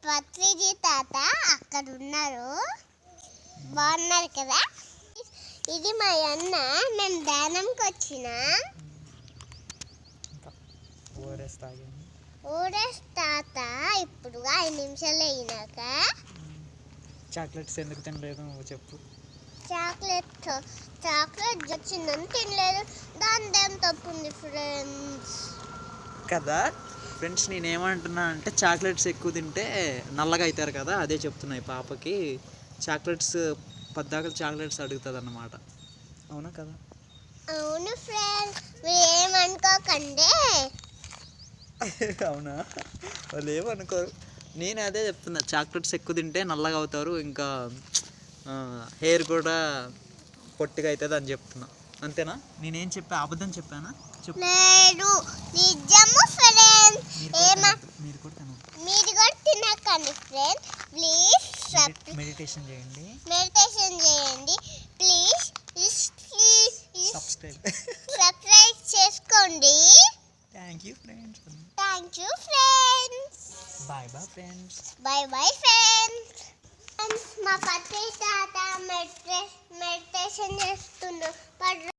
పత్రిజీ తాత అక్కడ ఉన్నారు, బాగున్నారు కదా. ఇది మా అన్న, మేము దానంకి వచ్చిన ఓరెస్ తాత. ఇప్పుడు 5 నిమిషాలు అయినాక చాక్లెట్స్ ఎందుకు తినలేదు నువ్వు చెప్పు. చాక్లెట్ వచ్చిందని తినలేదు, దాని తప్పుంది ఫ్రెండ్స్ కదా. ఫ్రెండ్స్ నేనేమంటున్నా అంటే చాక్లెట్స్ ఎక్కువ తింటే నల్లగా అవుతారు కదా, అదే చెప్తున్నాయి పాపకి. చాక్లెట్స్ పద్దాకలు చాక్లెట్స్ అడుగుతుంది అన్నమాట. అవునా కదా? అవును ఫ్రెండ్స్, మీరు ఏమనుకోకండి. అవునా, వాళ్ళు ఏమనుకోరు. నేను అదే చెప్తున్నా, చాక్లెట్స్ ఎక్కువ తింటే నల్లగా అవుతారు, ఇంకా హెయిర్ కూడా పొట్టిగా అవుతుంది అని చెప్తున్నా. అంతేనా? నేనేం చెప్పా, అబద్ధం చెప్పానా? లేదు, నిజము ఫ్రెండ్స్. మీరు కూడా తినకండి ఫ్రెండ్స్. ప్లీజ్ మెడిటేషన్ చేయండి, ప్లీజ్ సబ్స్క్రైబ్ చేసుకోండి. Thank you friends. Bye friends. మా పత్రి తాత మెడిటేషన్ చేస్తున్నారు.